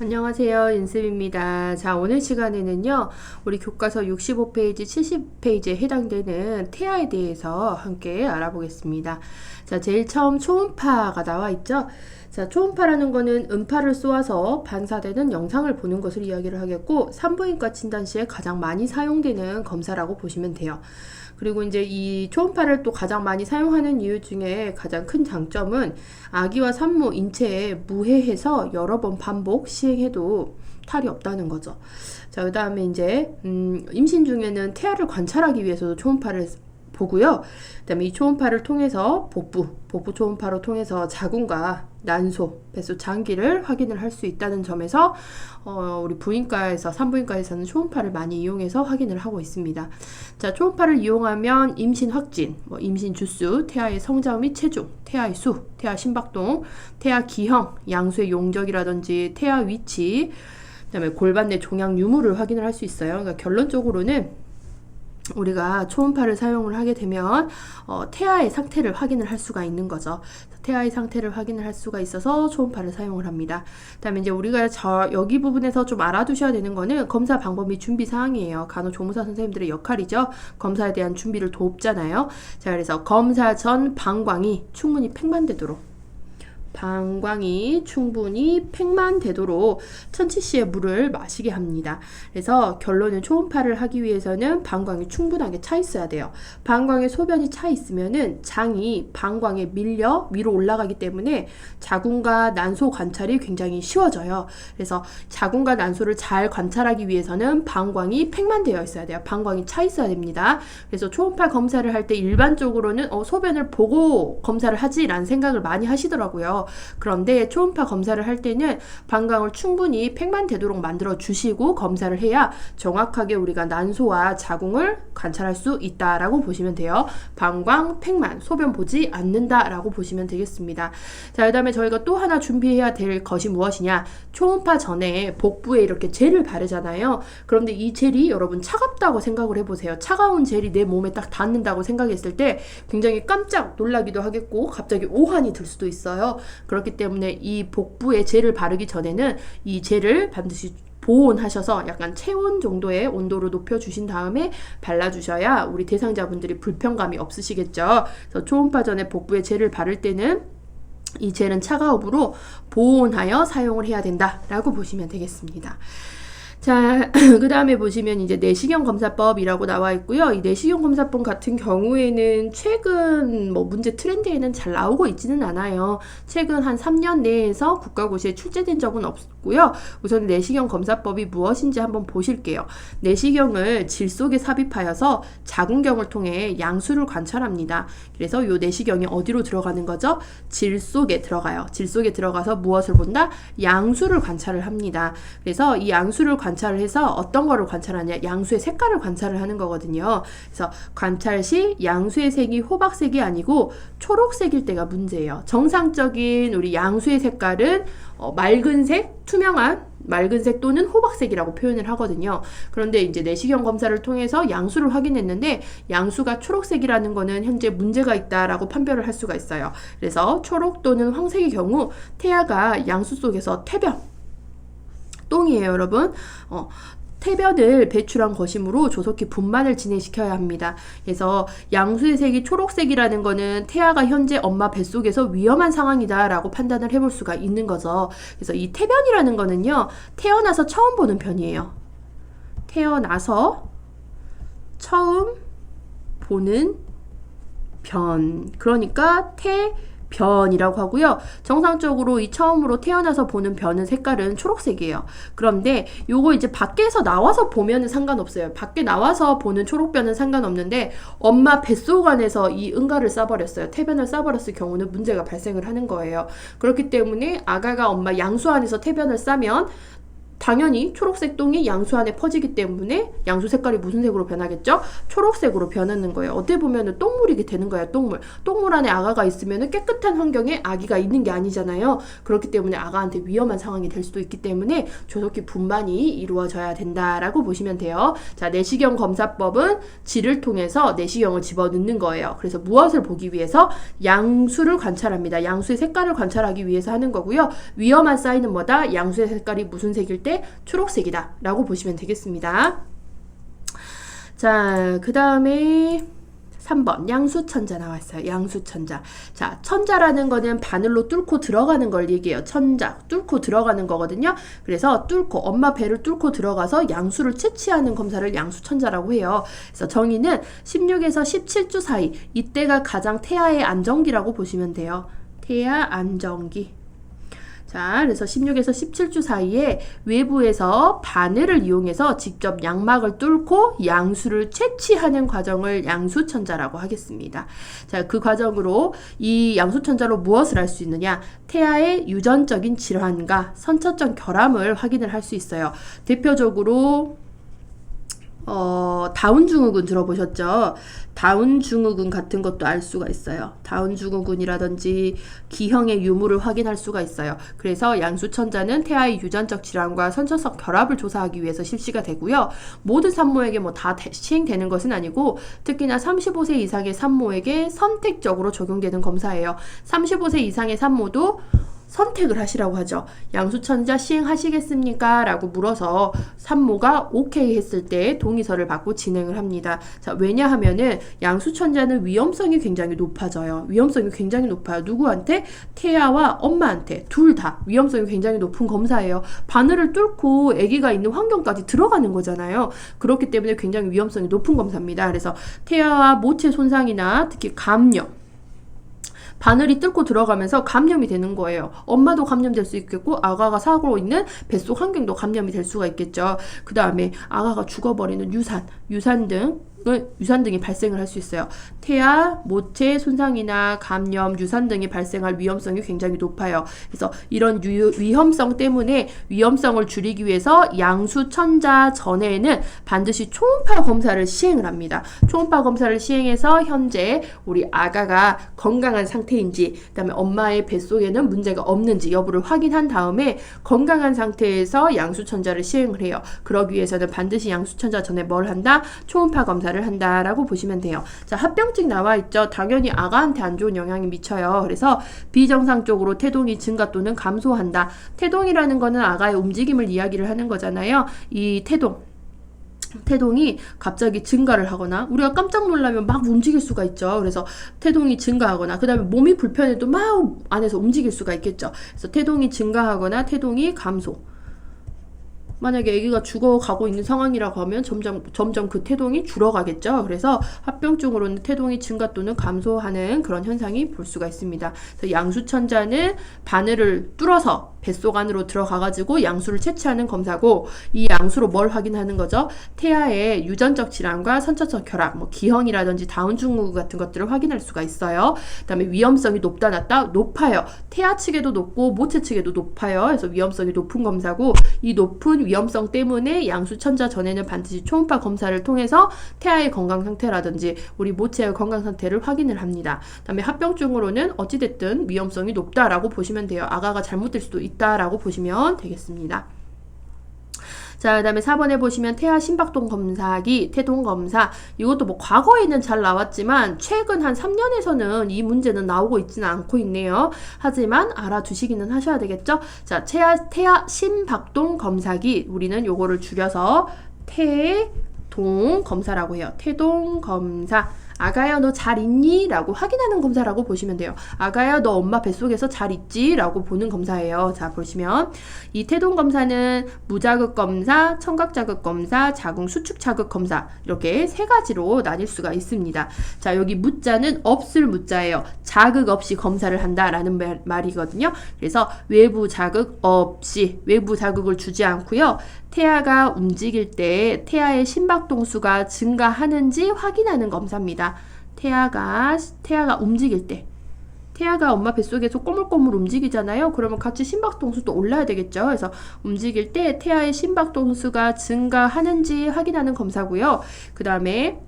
안녕하세요. 인습입니다. 자, 오늘 시간에는요, 우리 교과서 65페이지, 70페이지에 해당되는 태아에 대해서 함께 알아보겠습니다. 자, 제일 처음 초음파가 나와 있죠? 자, 초음파라는 거는 음파를 쏘아서 반사되는 영상을 보는 것을 이야기를 하겠고, 산부인과 진단 시에 가장 많이 사용되는 검사라고 보시면 돼요. 그리고 이제 이 초음파를 또 가장 많이 사용하는 이유 중에 가장 큰 장점은 아기와 산모 인체에 무해해서 여러 번 반복 시행해도 탈이 없다는 거죠. 자, 그 다음에 이제 임신 중에는 태아를 관찰하기 위해서도 초음파를 보고요. 그 다음에 이 초음파를 통해서 복부 초음파로 통해서 자궁과 난소, 뱃속 장기를 확인을 할 수 있다는 점에서 우리 부인과에서, 산부인과에서는 초음파를 많이 이용해서 확인을 하고 있습니다. 자, 초음파를 이용하면 임신 확진, 임신 주수, 태아의 성장 및 체중, 태아의 수, 태아 심박동, 태아 기형, 양수의 용적이라든지 태아 위치, 그다음에 골반 내 종양 유무를 확인을 할 수 있어요. 그러니까 결론적으로는 우리가 초음파를 사용을 하게 되면 태아의 상태를 확인을 할 수가 있는 거죠. 태아의 상태를 확인을 할 수가 있어서 초음파를 사용을 합니다. 그다음에 이제 우리가 여기 부분에서 좀 알아두셔야 되는 거는 검사 방법 및 준비 사항이에요. 간호조무사 선생님들의 역할이죠. 검사에 대한 준비를 돕잖아요. 자, 그래서 검사 전 방광이 충분히 팽만되도록, 방광이 충분히 팽만되도록 1000cc의 물을 마시게 합니다. 그래서 결론은 초음파를 하기 위해서는 방광이 충분하게 차 있어야 돼요. 방광에 소변이 차 있으면은 장이 방광에 밀려 위로 올라가기 때문에 자궁과 난소 관찰이 굉장히 쉬워져요. 그래서 자궁과 난소를 잘 관찰하기 위해서는 방광이 팽만되어 있어야 돼요. 방광이 차 있어야 됩니다. 그래서 초음파 검사를 할 때 일반적으로는 소변을 보고 검사를 하지라는 생각을 많이 하시더라고요. 그런데 초음파 검사를 할 때는 방광을 충분히 팽만되도록 만들어 주시고 검사를 해야 정확하게 우리가 난소와 자궁을 관찰할 수 있다라고 보시면 돼요. 방광 팽만, 소변 보지 않는다라고 보시면 되겠습니다. 자, 그다음에 저희가 또 하나 준비해야 될 것이 무엇이냐? 초음파 전에 복부에 이렇게 젤을 바르잖아요. 그런데 이 젤이 여러분 차갑다고 생각을 해보세요. 차가운 젤이 내 몸에 딱 닿는다고 생각했을 때 굉장히 깜짝 놀라기도 하겠고 갑자기 오한이 들 수도 있어요. 그렇기 때문에 이 복부에 젤을 바르기 전에는 이 젤을 반드시 보온하셔서 약간 체온 정도의 온도로 높여주신 다음에 발라주셔야 우리 대상자분들이 불편감이 없으시겠죠. 그래서 초음파 전에 복부에 젤을 바를 때는 이 젤은 차가움으로 보온하여 사용을 해야 된다라고 보시면 되겠습니다. 자, 그 다음에 보시면 이제 내시경 검사법이라고 나와 있고요. 이 내시경 검사법 같은 경우에는 최근 문제 트렌드에는 잘 나오고 있지는 않아요. 최근 한 3년 내에서 국가고시에 출제된 적은 없고요. 우선 내시경 검사법이 무엇인지 한번 보실게요. 내시경을 질 속에 삽입하여서 자궁경을 통해 양수를 관찰합니다. 그래서 이 내시경이 어디로 들어가는 거죠? 질 속에 들어가요. 질 속에 들어가서 무엇을 본다? 양수를 관찰을 합니다. 그래서 이 양수를 관찰을 해서 어떤 거를 관찰하냐? 양수의 색깔을 관찰을 하는 거거든요. 그래서 관찰 시 양수의 색이 호박색이 아니고 초록색일 때가 문제예요. 정상적인 우리 양수의 색깔은 맑은색, 투명한 맑은색 또는 호박색이라고 표현을 하거든요. 그런데 이제 내시경 검사를 통해서 양수를 확인했는데 양수가 초록색이라는 거는 현재 문제가 있다라고 판별을 할 수가 있어요. 그래서 초록 또는 황색의 경우 태아가 양수 속에서 똥이에요, 여러분. 태변을 배출한 것이므로 조속히 분만을 진행시켜야 합니다. 그래서 양수의 색이 초록색이라는 거는 태아가 현재 엄마 뱃속에서 위험한 상황이다라고 판단을 해볼 수가 있는 거죠. 그래서 이 태변이라는 거는요, 태어나서 처음 보는 변이에요. 태어나서 처음 보는 변. 그러니까 변이라고 하고요. 정상적으로 이 처음으로 태어나서 보는 변은 색깔은 초록색이에요. 그런데 요거 이제 밖에서 나와서 보면은 상관없어요. 밖에 나와서 보는 초록변은 상관없는데 엄마 뱃속 안에서 이 응가를 싸버렸어요. 태변을 싸버렸을 경우는 문제가 발생을 하는 거예요. 그렇기 때문에 아가가 엄마 양수 안에서 태변을 싸면 당연히 초록색 똥이 양수 안에 퍼지기 때문에 양수 색깔이 무슨 색으로 변하겠죠? 초록색으로 변하는 거예요. 어떻게 보면 똥물이게 되는 거예요. 똥물. 똥물 안에 아가가 있으면 깨끗한 환경에 아기가 있는 게 아니잖아요. 그렇기 때문에 아가한테 위험한 상황이 될 수도 있기 때문에 조속히 분만이 이루어져야 된다라고 보시면 돼요. 자, 내시경 검사법은 질을 통해서 내시경을 집어넣는 거예요. 그래서 무엇을 보기 위해서? 양수를 관찰합니다. 양수의 색깔을 관찰하기 위해서 하는 거고요. 위험한 사인은 뭐다? 양수의 색깔이 무슨 색일 때? 초록색이다 라고 보시면 되겠습니다. 자, 그 다음에 3번 양수천자 나왔어요. 양수천자. 자, 천자라는 거는 바늘로 뚫고 들어가는 걸 얘기해요. 천자, 뚫고 들어가는 거거든요. 그래서 뚫고 엄마 배를 뚫고 들어가서 양수를 채취하는 검사를 양수천자라고 해요. 그래서 정의는 16에서 17주 사이, 이때가 가장 태아의 안정기라고 보시면 돼요. 태아 안정기. 자, 그래서 16에서 17주 사이에 외부에서 바늘을 이용해서 직접 양막을 뚫고 양수를 채취하는 과정을 양수천자라고 하겠습니다. 자, 그 과정으로 이 양수천자로 무엇을 할 수 있느냐? 태아의 유전적인 질환과 선천적 결함을 확인을 할 수 있어요. 대표적으로 다운 증후군 들어보셨죠? 다운 증후군 같은 것도 알 수가 있어요. 다운 증후군이라든지 기형의 유무를 확인할 수가 있어요. 그래서 양수천자는 태아의 유전적 질환과 선천적 결합을 조사하기 위해서 실시가 되고요. 모든 산모에게 뭐 다 시행되는 것은 아니고 특히나 35세 이상의 산모에게 선택적으로 적용되는 검사예요. 35세 이상의 산모도 선택을 하시라고 하죠. 양수천자 시행하시겠습니까? 라고 물어서 산모가 오케이 했을 때 동의서를 받고 진행을 합니다. 자, 왜냐하면은 양수천자는 위험성이 굉장히 높아져요. 위험성이 굉장히 높아요. 누구한테? 태아와 엄마한테 둘 다 위험성이 굉장히 높은 검사예요. 바늘을 뚫고 아기가 있는 환경까지 들어가는 거잖아요. 그렇기 때문에 굉장히 위험성이 높은 검사입니다. 그래서 태아와 모체 손상이나 특히 감염, 바늘이 뚫고 들어가면서 감염이 되는 거예요. 엄마도 감염될 수 있겠고 아가가 살고 있는 뱃속 환경도 감염이 될 수가 있겠죠. 그 다음에 아가가 죽어버리는 유산 등이 발생을 할 수 있어요. 태아, 모체 손상이나 감염, 유산 등이 발생할 위험성이 굉장히 높아요. 그래서 이런 위험성 때문에 위험성을 줄이기 위해서 양수천자 전에는 반드시 초음파 검사를 시행을 합니다. 초음파 검사를 시행해서 현재 우리 아가가 건강한 상태인지, 그 다음에 엄마의 뱃속에는 문제가 없는지 여부를 확인한 다음에 건강한 상태에서 양수천자를 시행을 해요. 그러기 위해서는 반드시 양수천자 전에 뭘 한다? 초음파 검사를 한다라고 보시면 돼요. 자, 합병증 나와 있죠. 당연히 아가한테 안 좋은 영향이 미쳐요. 그래서 비정상적으로 태동이 증가 또는 감소한다. 태동이라는 거는 아가의 움직임을 이야기를 하는 거잖아요. 이 태동이 갑자기 증가를 하거나 우리가 깜짝 놀라면 막 움직일 수가 있죠. 그래서 태동이 증가하거나 그 다음에 몸이 불편해도 막 안에서 움직일 수가 있겠죠. 그래서 태동이 증가하거나 태동이 감소. 만약에 아기가 죽어가고 있는 상황이라고 하면 점점 그 태동이 줄어가겠죠. 그래서 합병증으로는 태동이 증가 또는 감소하는 그런 현상이 볼 수가 있습니다. 그래서 양수천자는 바늘을 뚫어서 뱃속 안으로 들어가가지고 양수를 채취하는 검사고, 이 양수로 뭘 확인하는 거죠? 태아의 유전적 질환과 선천적 결합, 뭐 기형이라든지 다운 증후군 같은 것들을 확인할 수가 있어요. 그 다음에 위험성이 높다 낮다? 높아요. 태아 측에도 높고 모체 측에도 높아요. 그래서 위험성이 높은 검사고, 이 높은 위험성 때문에 양수천자 전에는 반드시 초음파 검사를 통해서 태아의 건강 상태라든지 우리 모체의 건강 상태를 확인을 합니다. 그 다음에 합병증으로는 어찌됐든 위험성이 높다라고 보시면 돼요. 아가가 잘못될 수도 있다라고 보시면 되겠습니다. 자, 그 다음에 4번에 보시면 태아 심박동 검사기, 태동 검사. 이것도 뭐 과거에는 잘 나왔지만 최근 한 3년에서는 이 문제는 나오고 있지는 않고 있네요. 하지만 알아두시기는 하셔야 되겠죠. 자, 태아 심박동 검사기, 우리는 요거를 줄여서 태동 검사라고 해요. 태동 검사. 아가야 너 잘 있니? 라고 확인하는 검사라고 보시면 돼요. 아가야 너 엄마 뱃속에서 잘 있지? 라고 보는 검사예요. 자, 보시면 이 태동 검사는 무자극 검사, 청각자극 검사, 자궁 수축 자극 검사, 이렇게 세 가지로 나뉠 수가 있습니다. 자, 여기 무자는 없을 무자예요. 자극 없이 검사를 한다라는 말이거든요. 그래서 외부 자극 없이, 외부 자극을 주지 않고요. 태아가 움직일 때 태아의 심박동수가 증가하는지 확인하는 검사입니다. 태아가 움직일 때 태아가 엄마 뱃속에서 꼬물꼬물 움직이잖아요. 그러면 같이 심박동수도 올라야 되겠죠. 그래서 움직일 때 태아의 심박동수가 증가하는지 확인하는 검사고요. 그 다음에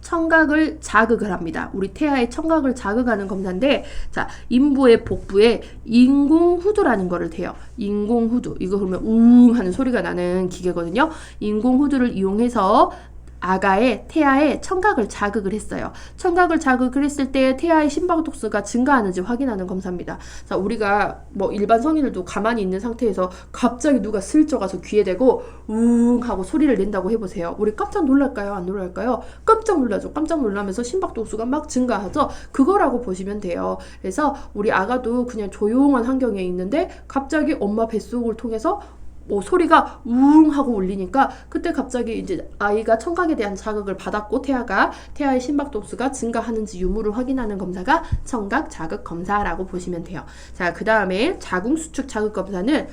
청각을 자극을 합니다. 우리 태아의 청각을 자극하는 검사인데, 자, 인부의 복부에 인공후두라는 거를 대요. 인공후두. 이거 그러면 웅 하는 소리가 나는 기계거든요. 인공후두를 이용해서 태아의 청각을 자극을 했어요. 청각을 자극을 했을 때 태아의 심박독수가 증가하는지 확인하는 검사입니다. 자, 우리가 뭐 일반 성인들도 가만히 있는 상태에서 갑자기 누가 슬쩍 와서 귀에 대고 웅 하고 소리를 낸다고 해보세요. 우리 깜짝 놀랄까요? 안 놀랄까요? 깜짝 놀라죠. 깜짝 놀라면서 심박독수가 막 증가하죠. 그거라고 보시면 돼요. 그래서 우리 아가도 그냥 조용한 환경에 있는데 갑자기 엄마 뱃속을 통해서 소리가 우웅 하고 울리니까 그때 갑자기 이제 아이가 청각에 대한 자극을 받았고 태아의 심박동수가 증가하는지 유무를 확인하는 검사가 청각 자극 검사라고 보시면 돼요. 자, 그 다음에 자궁 수축 자극 검사는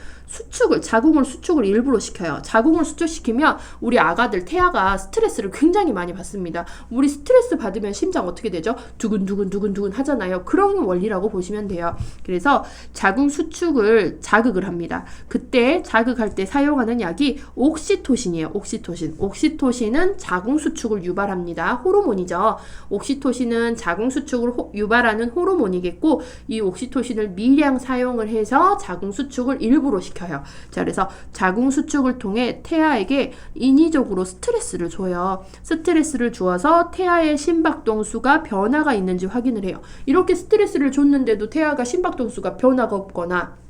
자궁을 수축을 일부러 시켜요. 자궁을 수축시키면 우리 아가들 태아가 스트레스를 굉장히 많이 받습니다. 우리 스트레스 받으면 심장 어떻게 되죠? 두근두근 하잖아요. 그런 원리라고 보시면 돼요. 그래서 자궁 수축을 자극을 합니다. 그때 자극할 때 사용하는 약이 옥시토신이에요. 옥시토신은 자궁 수축을 유발합니다. 호르몬이죠. 옥시토신은 자궁 수축을 유발하는 호르몬이겠고, 이 옥시토신을 미량 사용을 해서 자궁 수축을 일부러 시켜요. 자, 그래서 자궁 수축을 통해 태아에게 인위적으로 스트레스를 줘요. 스트레스를 주어서 태아의 심박동수가 변화가 있는지 확인을 해요. 이렇게 스트레스를 줬는데도 태아가 심박동수가 변화가 없거나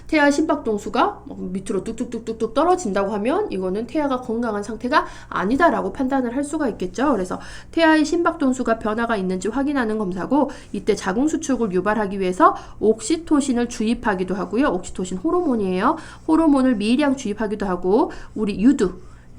태아 심박동수가 밑으로 뚝뚝뚝뚝 떨어진다고 하면 이거는 태아가 건강한 상태가 아니다라고 판단을 할 수가 있겠죠. 그래서 태아의 심박동수가 변화가 있는지 확인하는 검사고, 이때 자궁수축을 유발하기 위해서 옥시토신을 주입하기도 하고요. 옥시토신 호르몬이에요. 호르몬을 미량 주입하기도 하고, 우리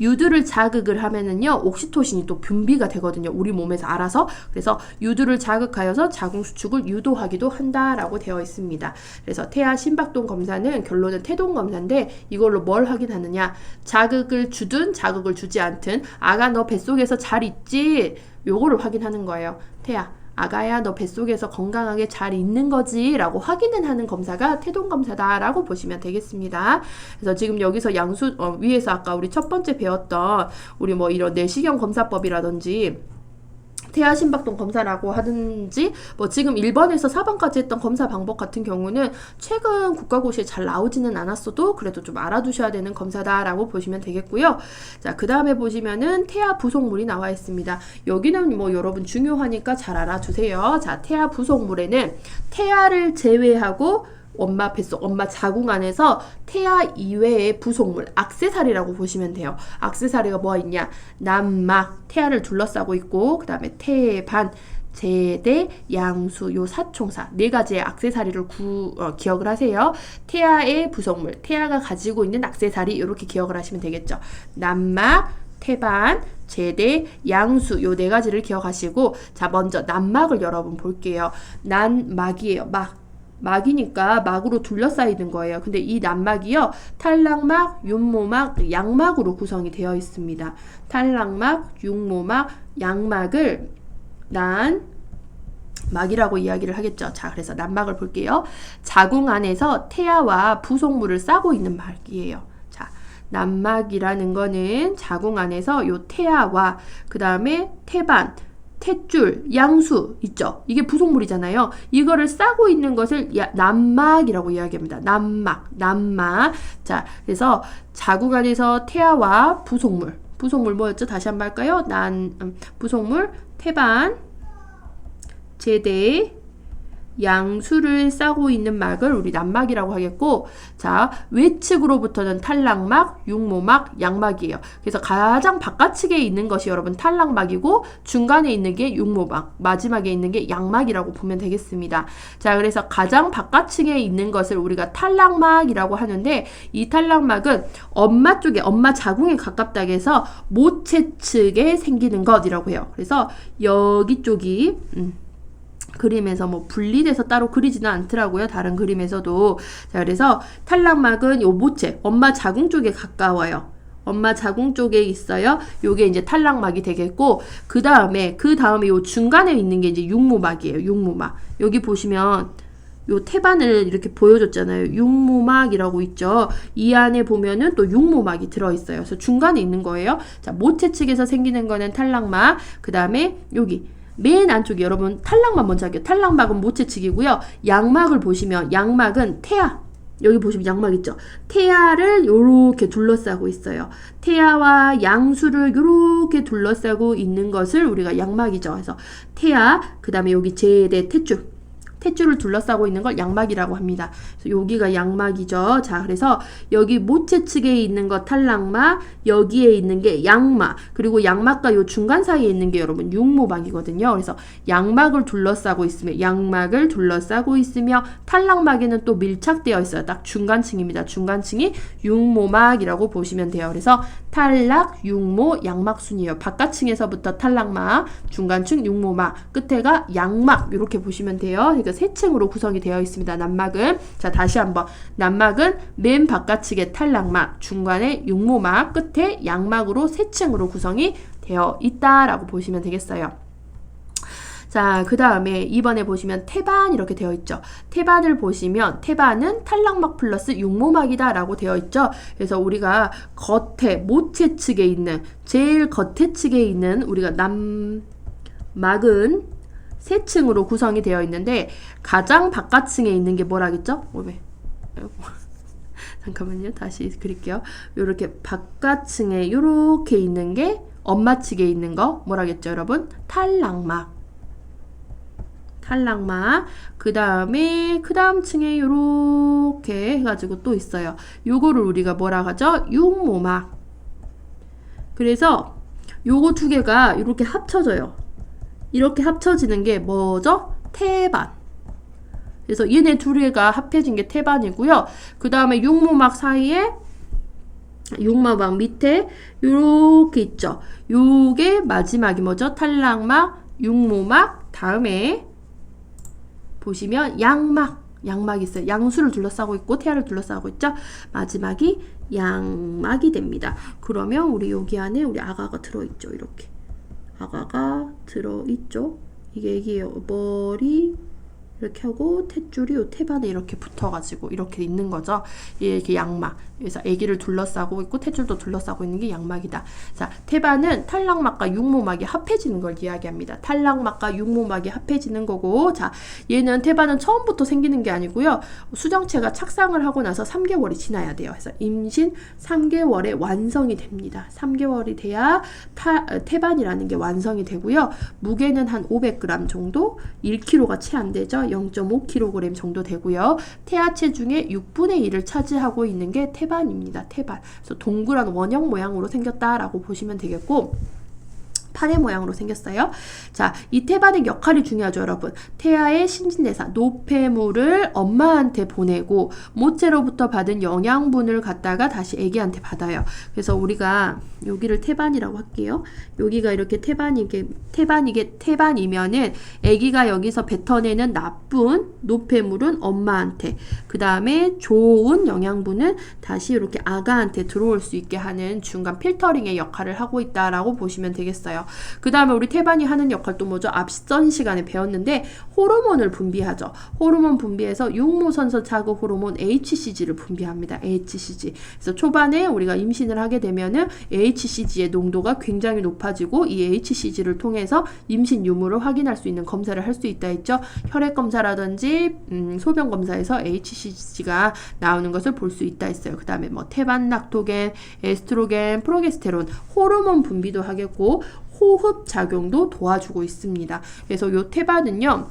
유두를 자극을 하면은요, 옥시토신이 또 분비가 되거든요. 우리 몸에서 알아서. 그래서 유두를 자극하여서 자궁 수축을 유도하기도 한다라고 되어 있습니다. 그래서 태아 심박동 검사는 결론은 태동 검사인데, 이걸로 뭘 확인하느냐? 자극을 주든 자극을 주지 않든 아가 너 뱃속에서 잘 있지? 요거를 확인하는 거예요. 태아, 아가야 너 뱃속에서 건강하게 잘 있는 거지? 라고 확인을 하는 검사가 태동검사다 라고 보시면 되겠습니다. 그래서 지금 여기서 위에서 아까 우리 첫 번째 배웠던 우리 뭐 이런 내시경 검사법이라든지 태아 심박동 검사라고 하든지 뭐 지금 1번에서 4번까지 했던 검사 방법 같은 경우는 최근 국가고시에 잘 나오지는 않았어도 그래도 좀 알아두셔야 되는 검사다라고 보시면 되겠고요. 자, 그 다음에 보시면은 태아 부속물이 나와 있습니다. 여기는 뭐 여러분 중요하니까 잘 알아주세요. 자, 태아 부속물에는 태아를 제외하고 엄마 뱃속, 엄마 자궁 안에서 태아 이외의 부속물, 액세서리라고 보시면 돼요. 액세서리가 뭐가 있냐? 난막, 태아를 둘러싸고 있고, 그 다음에 태반, 제대, 양수, 요 사총사 4가지의 액세서리를 기억을 하세요. 태아의 부속물, 태아가 가지고 있는 액세서리 이렇게 기억을 하시면 되겠죠. 난막, 태반, 제대, 양수 요 4가지를 기억하시고, 자, 먼저 난막을 여러분 볼게요. 난막이에요. 막이니까 막으로 둘러싸이는 거예요. 근데 이 난막이요, 탈락막, 윤모막, 양막으로 구성이 되어 있습니다. 탈락막, 윤모막, 양막을 난막이라고 이야기를 하겠죠. 자, 그래서 난막을 볼게요. 자궁 안에서 태아와 부속물을 싸고 있는 막이에요. 자, 난막이라는 거는 자궁 안에서 요 태아와 그 다음에 태반, 탯줄, 양수 있죠? 이게 부속물이잖아요. 이거를 싸고 있는 것을 난막이라고 이야기합니다. 난막. 자, 그래서 자궁 안에서 태아와 부속물 뭐였죠? 다시 한번 할까요? 부속물, 태반, 제대, 양수를 싸고 있는 막을 우리 난막이라고 하겠고, 자, 외측으로부터는 탈락막, 육모막, 양막이에요. 그래서 가장 바깥측에 있는 것이 여러분 탈락막이고, 중간에 있는 게 육모막, 마지막에 있는 게 양막이라고 보면 되겠습니다. 자, 그래서 가장 바깥측에 있는 것을 우리가 탈락막이라고 하는데, 이 탈락막은 엄마 쪽에, 엄마 자궁에 가깝다고 해서 모체 측에 생기는 것이라고 해요. 그래서 여기 쪽이 그림에서 뭐 분리돼서 따로 그리지는 않더라고요. 다른 그림에서도. 자, 그래서 탈락막은 요 모체, 엄마 자궁 쪽에 가까워요. 엄마 자궁 쪽에 있어요. 요게 이제 탈락막이 되겠고, 그 다음에 요 중간에 있는 게 이제 육모막이에요. 육모막. 여기 보시면 요 태반을 이렇게 보여줬잖아요. 육모막이라고 있죠. 이 안에 보면은 또 육모막이 들어있어요. 그래서 중간에 있는 거예요. 자, 모체 측에서 생기는 거는 탈락막. 그 다음에 여기 맨 안쪽에 여러분 탈락막 먼저 할게요. 탈락막은 모체 측이고요. 양막을 보시면 양막은 태아. 여기 보시면 양막 있죠. 태아를 요렇게 둘러싸고 있어요. 태아와 양수를 요렇게 둘러싸고 있는 것을 우리가 양막이죠. 그래서 태아, 그 다음에 여기 제대 탯줄을 둘러싸고 있는 걸 양막이라고 합니다. 그래서 여기가 양막이죠. 자, 그래서 여기 모체 측에 있는 거 탈락막, 여기에 있는 게 양막, 그리고 양막과 요 중간 사이에 있는 게 여러분 육모막이거든요. 그래서 양막을 둘러싸고 있으며 탈락막에는 또 밀착되어 있어요. 딱 중간층입니다. 중간층이 육모막이라고 보시면 돼요. 그래서 탈락, 육모, 양막 순이에요. 바깥층에서부터 탈락막, 중간층 육모막, 끝에가 양막 이렇게 보시면 돼요. 그러니까 세 층으로 구성이 되어 있습니다. 난막은. 자, 다시 한번. 난막은 맨 바깥측에 탈락막, 중간에 육모막, 끝에 양막으로 세 층으로 구성이 되어 있다라고 보시면 되겠어요. 자, 그 다음에 이번에 보시면 태반 이렇게 되어 있죠. 태반을 보시면 태반은 탈락막 플러스 육모막이다 라고 되어 있죠. 그래서 우리가 겉에 모체 측에 있는 제일 겉에 측에 있는 우리가 난막은 세 층으로 구성이 되어 있는데 가장 바깥층에 있는 게 뭐라겠죠? 잠깐만요. 다시 그릴게요. 요렇게 바깥층에 요렇게 있는 게 엄마 측에 있는 거 뭐라겠죠, 여러분? 탈락막. 그 다음에 그 다음 층에 요렇게 해가지고 또 있어요. 요거를 우리가 뭐라 하죠? 육모막. 그래서 요거 두 개가 이렇게 합쳐져요. 이렇게 합쳐지는 게 뭐죠? 태반. 그래서 얘네 두 개가 합해진 게 태반이고요. 그 다음에 육모막 사이에 육모막 밑에 요렇게 있죠. 요게 마지막이 뭐죠? 탈락막, 육모막, 다음에 보시면 양막 있어요. 양수를 둘러싸고 있고 태아를 둘러싸고 있죠. 마지막이 양막이 됩니다. 그러면 우리 여기 안에 우리 아가가 들어있죠. 이렇게 아가가 들어있죠. 이게 애기예요. 머리 이렇게 하고 탯줄이 요 태반에 이렇게 붙어가지고 이렇게 있는 거죠. 이렇게 양막. 그래서 아기를 둘러싸고 있고 탯줄도 둘러싸고 있는 게 양막이다. 자, 태반은 탈락막과 육모막이 합해지는 걸 이야기합니다. 탈락막과 육모막이 합해지는 거고, 자, 얘는 태반은 처음부터 생기는 게 아니고요. 수정체가 착상을 하고 나서 3개월이 지나야 돼요. 그래서 임신 3개월에 완성이 됩니다. 3개월이 돼야 태반이라는 게 완성이 되고요. 무게는 한 500g 정도, 1kg가 채 안 되죠. 0.5kg 정도 되고요. 태아 체중의 6분의 1을 차지하고 있는 게 태반입니다. 태반. 그래서 동그란 원형 모양으로 생겼다라고 보시면 되겠고, 판의 모양으로 생겼어요. 자, 이 태반의 역할이 중요하죠, 여러분. 태아의 신진대사, 노폐물을 엄마한테 보내고 모체로부터 받은 영양분을 갖다가 다시 아기한테 받아요. 그래서 우리가 여기를 태반이라고 할게요. 여기가 이렇게 태반이면은 아기가 여기서 뱉어내는 나쁜 노폐물은 엄마한테, 그 다음에 좋은 영양분은 다시 이렇게 아가한테 들어올 수 있게 하는 중간 필터링의 역할을 하고 있다라고 보시면 되겠어요. 그 다음에 우리 태반이 하는 역할도 뭐죠? 앞선 시간에 배웠는데 호르몬을 분비하죠. 호르몬 분비해서 육모선서 자극 호르몬 HCG를 분비합니다. HCG. 그래서 초반에 우리가 임신을 하게 되면은 HCG의 농도가 굉장히 높아지고 이 HCG를 통해서 임신 유무를 확인할 수 있는 검사를 할 수 있다 했죠. 혈액 검사라든지 소변 검사에서 HCG가 나오는 것을 볼 수 있다 했어요. 그 다음에 뭐 태반 락토겐, 에스트로겐, 프로게스테론, 호르몬 분비도 하겠고 호흡 작용도 도와주고 있습니다. 그래서 요 태반은요,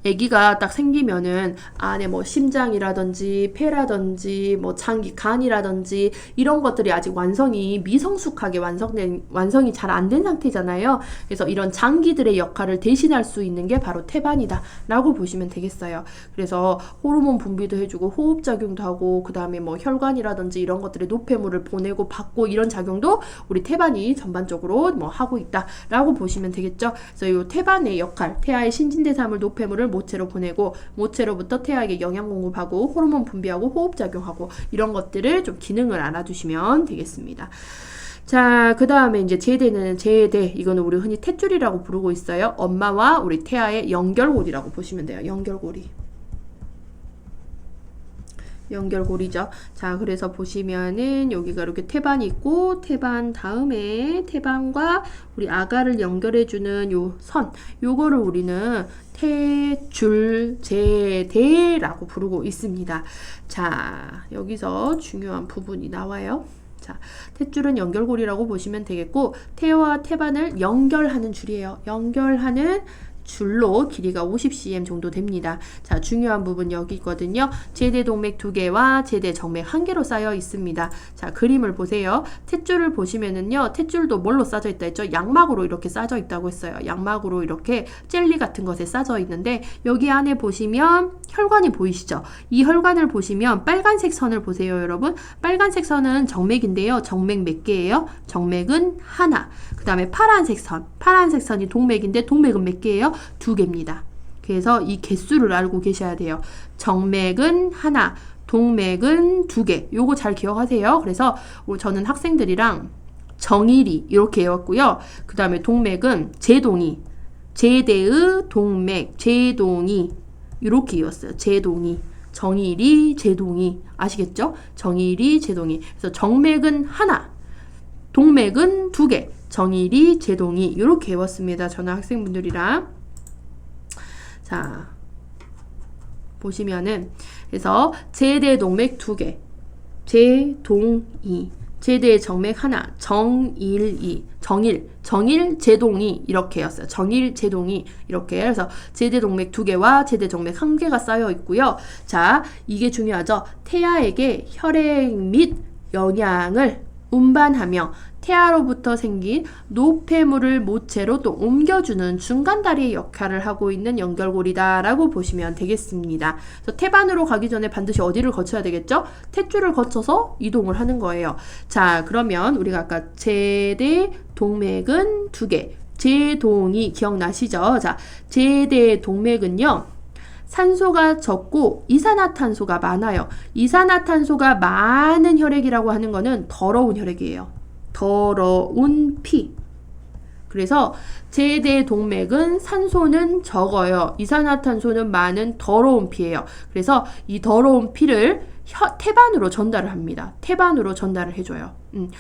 아기가 딱 생기면은 안에 뭐 심장이라든지 폐라든지 뭐 장기, 간이라든지 이런 것들이 아직 완성이 미성숙하게 완성이 잘 안 된 상태잖아요. 그래서 이런 장기들의 역할을 대신할 수 있는 게 바로 태반이다 라고 보시면 되겠어요. 그래서 호르몬 분비도 해주고 호흡 작용도 하고 그 다음에 뭐 혈관이라든지 이런 것들의 노폐물을 보내고 받고 이런 작용도 우리 태반이 전반적으로 뭐 하고 있다 라고 보시면 되겠죠. 그래서 이 태반의 역할, 태아의 신진대사물 노폐물을 영양분을 모체로 보내고 모체로부터 태아에게 영양 공급하고 호르몬 분비하고 호흡작용하고 이런 것들을 좀 기능을 알아두시면 되겠습니다. 자, 그 다음에 이제 제대는 제대. 이거는 우리 흔히 탯줄이라고 부르고 있어요. 엄마와 우리 태아의 연결고리라고 보시면 돼요. 연결고리. 연결고리죠. 자, 그래서 보시면은 여기가 이렇게 태반이 있고 태반 다음에 태반과 우리 아가를 연결해주는 요 선, 요거를 우리는 탯줄 제대라고 부르고 있습니다. 자, 여기서 중요한 부분이 나와요. 자, 탯줄은 연결고리라고 보시면 되겠고 태와 태반을 연결하는 줄이에요. 연결하는 줄로 길이가 50cm 정도 됩니다. 자, 중요한 부분 여기 있거든요. 제대 동맥 2개와 제대 정맥 1개로 쌓여 있습니다. 자, 그림을 보세요. 탯줄을 보시면은요. 탯줄도 뭘로 싸져 있다 했죠? 양막으로 이렇게 싸져 있다고 했어요. 양막으로 이렇게 젤리 같은 것에 싸져 있는데 여기 안에 보시면 혈관이 보이시죠? 이 혈관을 보시면 빨간색 선을 보세요, 여러분. 빨간색 선은 정맥인데요. 정맥 몇 개예요? 정맥은 하나. 그 다음에 파란색 선이 동맥인데 동맥은 몇 개예요? 2개입니다. 그래서 이 개수를 알고 계셔야 돼요. 정맥은 하나, 동맥은 2개. 요거 잘 기억하세요. 그래서 저는 학생들이랑 정일이 이렇게 외웠고요. 그 다음에 동맥은 제동이, 제대의 동맥, 제동이 이렇게 외웠어요. 제동이, 정일이, 제동이. 아시겠죠? 정일이, 제동이. 그래서 정맥은 하나, 동맥은 2개, 정일이, 제동이 이렇게 외웠습니다. 저는 학생분들이랑. 자, 보시면은 그래서 제대 동맥 2개, 제동이, 제대 정맥 하나, 정일이, 정일, 제동이 이렇게 였어요. 정일, 제동이 이렇게. 그래서 제대 동맥 2개와 제대 정맥 1개가 쌓여 있고요. 자, 이게 중요하죠. 태아에게 혈액 및 영양을 운반하며 태아로부터 생긴 노폐물을 모체로 또 옮겨주는 중간다리의 역할을 하고 있는 연결고리다라고 보시면 되겠습니다. 그래서 태반으로 가기 전에 반드시 어디를 거쳐야 되겠죠? 탯줄을 거쳐서 이동을 하는 거예요. 자, 그러면 우리가 아까 제대 동맥은 2개, 제동이 기억나시죠? 자, 제대 동맥은요. 산소가 적고 이산화탄소가 많아요. 이산화탄소가 많은 혈액이라고 하는 거는 더러운 혈액이에요. 더러운 피. 그래서 제대 동맥은 산소는 적어요. 이산화탄소는 많은 더러운 피예요. 그래서 이 더러운 피를 태반으로 전달을 합니다. 태반으로 전달을 해줘요.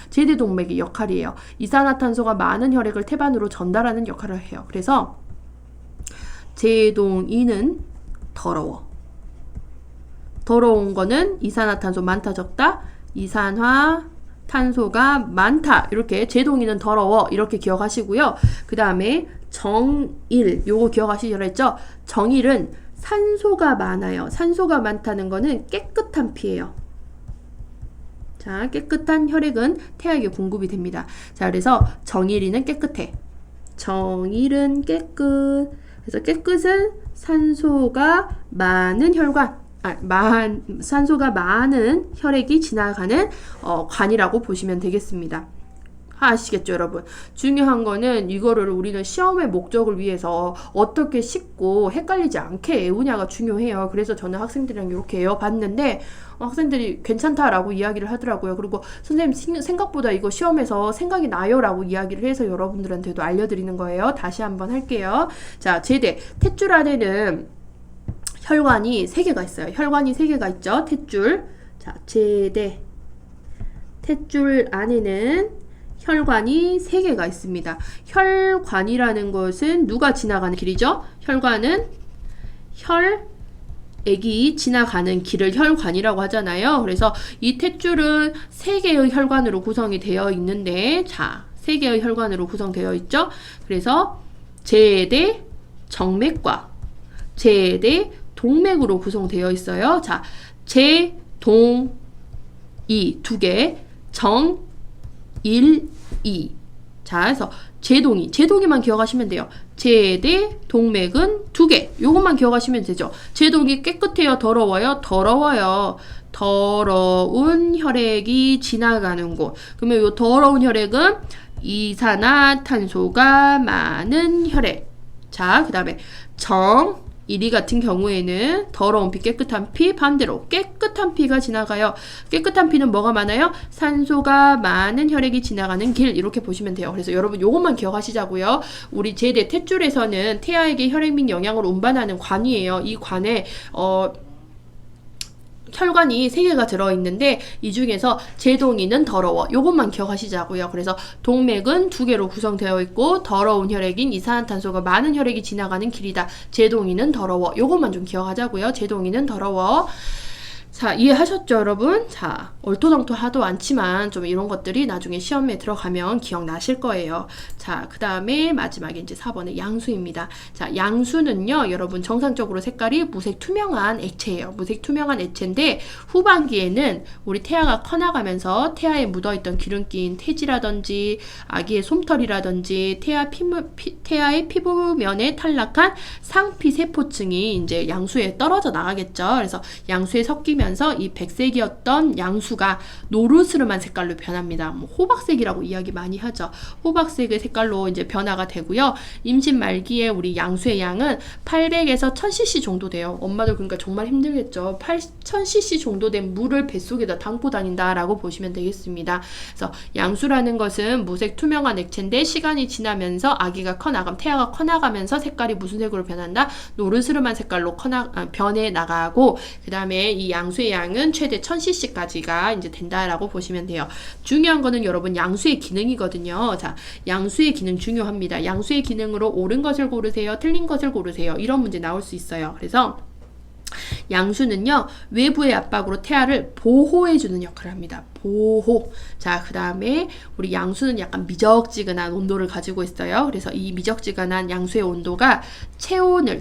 제대 동맥의 역할이에요. 이산화탄소가 많은 혈액을 태반으로 전달하는 역할을 해요. 그래서 제동이는 더러운 거는 이산화탄소 많다 적다, 이산화탄소가 많다, 이렇게 제동이는 더러워 이렇게 기억하시고요. 그 다음에 정일, 요거 기억하시죠? 했죠? 정일은 산소가 많아요. 산소가 많다는 거는 깨끗한 피예요. 자, 깨끗한 혈액은 태아에게 공급이 됩니다. 자, 그래서 정일이는 깨끗해. 정일은 깨끗. 그래서 깨끗은 산소가 많은 혈관, 산소가 많은 혈액이 지나가는 관이라고 보시면 되겠습니다. 아시겠죠, 여러분? 중요한 거는 이거를 우리는 시험의 목적을 위해서 어떻게 쉽고 헷갈리지 않게 외우냐가 중요해요. 그래서 저는 학생들이랑 이렇게 외워봤는데 학생들이 괜찮다라고 이야기를 하더라고요. 그리고 선생님 생각보다 이거 시험에서 생각이 나요 라고 이야기를 해서 여러분들한테도 알려드리는 거예요. 다시 한번 할게요. 자, 제대. 탯줄 안에는 혈관이 3개가 있어요. 혈관이 3개가 있죠. 탯줄. 자, 제대. 탯줄 안에는 혈관이 3개가 있습니다. 혈관이라는 것은 누가 지나가는 길이죠? 혈관은 혈액이 지나가는 길을 혈관이라고 하잖아요. 그래서 이 탯줄은 3개의 혈관으로 구성이 되어 있는데, 자, 3개의 혈관으로 구성되어 있죠. 그래서 제대 정맥과 제대 동맥으로 구성되어 있어요. 자, 제동이 2개, 정일, 이. 자, 그래서 제동이만 기억하시면 돼요. 제대 동맥은 2개. 요것만 기억하시면 되죠. 제동이 깨끗해요, 더러워요? 더러워요. 더러운 혈액이 지나가는 곳. 그러면 요 더러운 혈액은 이산화탄소가 많은 혈액. 자, 그 다음에 이리 같은 경우에는 더러운 피, 깨끗한 피, 반대로 깨끗한 피가 지나가요. 깨끗한 피는 뭐가 많아요? 산소가 많은 혈액이 지나가는 길, 이렇게 보시면 돼요. 그래서 여러분 요것만 기억하시자고요. 우리 제대 탯줄에서는 태아에게 혈액 및 영양을 운반하는 관이에요. 이 관에 혈관이 3개가 들어있는데 이 중에서 제동이는 더러워, 요것만 기억하시자고요. 그래서 동맥은 2개로 구성되어 있고 더러운 혈액인 이산화탄소가 많은 혈액이 지나가는 길이다. 제동이는 더러워, 요것만 좀 기억하자고요. 제동이는 더러워. 자, 이해하셨죠, 여러분? 자, 얼토당토하도 않지만 좀 이런 것들이 나중에 시험에 들어가면 기억나실 거예요. 자, 그 다음에 마지막에 이제 4번의 양수입니다. 자, 양수는요, 여러분 정상적으로 색깔이 무색 투명한 액체예요. 무색 투명한 액체인데 후반기에는 우리 태아가 커나가면서 태아에 묻어있던 기름기인 태지라든지 아기의 솜털이라든지 태아의 피부면에 탈락한 상피세포층이 이제 양수에 떨어져 나가겠죠. 그래서 양수에 섞이면 이 백색이었던 양수가 노르스름한 색깔로 변합니다. 뭐 호박색이라고 이야기 많이 하죠. 호박색의 색깔로 이제 변화가 되고요. 임신 말기에 우리 양수의 양은 800에서 1000cc 정도 돼요. 엄마들 그러니까 정말 힘들겠죠. 1000cc 정도 된 물을 뱃속에다 담고 다닌다라고 보시면 되겠습니다. 그래서 양수라는 것은 무색 투명한 액체인데 시간이 지나면서 아기가 커나가면 태아가 커나가면서 색깔이 무슨 색으로 변한다? 노르스름한 색깔로 변해 나가고 그 다음에 이 양수의 양은 최대 1000cc까지가 이제 된다라고 보시면 돼요. 중요한 거는 여러분 양수의 기능이거든요. 자, 양수의 기능 중요합니다. 양수의 기능으로 옳은 것을 고르세요, 틀린 것을 고르세요, 이런 문제 나올 수 있어요. 그래서 양수는요, 외부의 압박으로 태아를 보호해주는 역할을 합니다. 보호. 자, 그 다음에 우리 양수는 약간 미적지근한 온도를 가지고 있어요. 그래서 이 미적지근한 양수의 온도가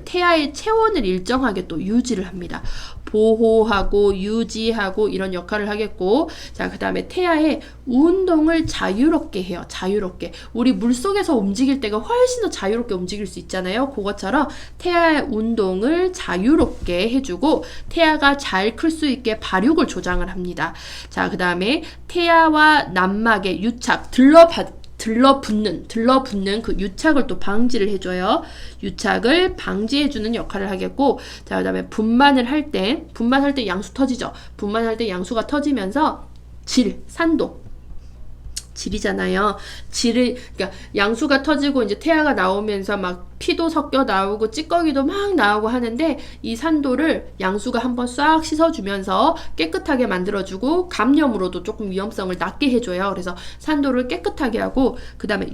태아의 체온을 일정하게 또 유지를 합니다. 보호하고 유지하고 이런 역할을 하겠고, 자, 그 다음에 태아의 운동을 자유롭게 해요. 자유롭게. 우리 물속에서 움직일 때가 훨씬 더 자유롭게 움직일 수 있잖아요. 그것처럼 태아의 운동을 자유롭게 해주고 태아가 잘 클 수 있게 발육을 조장을 합니다. 자, 그 다음에 태아와 난막의 유착, 들러붙는 그 유착을 또 방지를 해줘요. 유착을 방지해주는 역할을 하겠고, 자, 그 다음에 분만할 때 양수 터지죠. 분만할 때 양수가 터지면서 산도, 질이잖아요. 그러니까 양수가 터지고 이제 태아가 나오면서 막 피도 섞여 나오고 찌꺼기도 막 나오고 하는데 이 산도를 양수가 한번 싹 씻어주면서 깨끗하게 만들어주고 감염으로도 조금 위험성을 낮게 해줘요. 그래서 산도를 깨끗하게 하고 그 다음에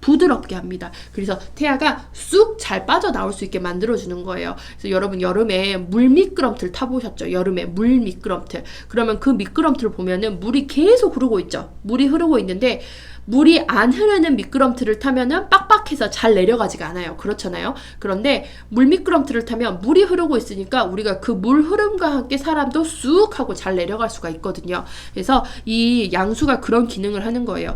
부드럽게 합니다. 그래서 태아가 쑥 잘 빠져나올 수 있게 만들어주는 거예요. 그래서 여러분 여름에 물 미끄럼틀 타보셨죠? 여름에 물 미끄럼틀. 그러면 그 미끄럼틀을 보면은 물이 계속 흐르고 있죠. 물이 흐르고 있는데 물이 안 흐르는 미끄럼틀을 타면은 빡빡해서 잘 내려가지가 않아요. 그렇잖아요. 그런데 물 미끄럼틀을 타면 물이 흐르고 있으니까 우리가 그 물 흐름과 함께 사람도 쑥 하고 잘 내려갈 수가 있거든요. 그래서 이 양수가 그런 기능을 하는 거예요.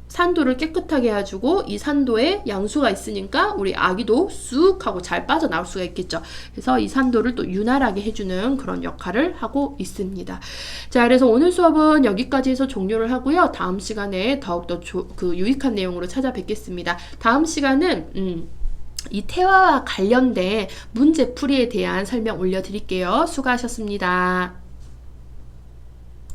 산도를 깨끗하게 해주고 이 산도에 양수가 있으니까 우리 아기도 쑥 하고 잘 빠져나올 수가 있겠죠. 그래서 이 산도를 또 윤활하게 해주는 그런 역할을 하고 있습니다. 자, 그래서 오늘 수업은 여기까지 해서 종료를 하고요. 다음 시간에 더욱더 유익한 내용으로 찾아뵙겠습니다. 다음 시간은 이 태아와 관련된 문제풀이에 대한 설명 올려드릴게요. 수고하셨습니다.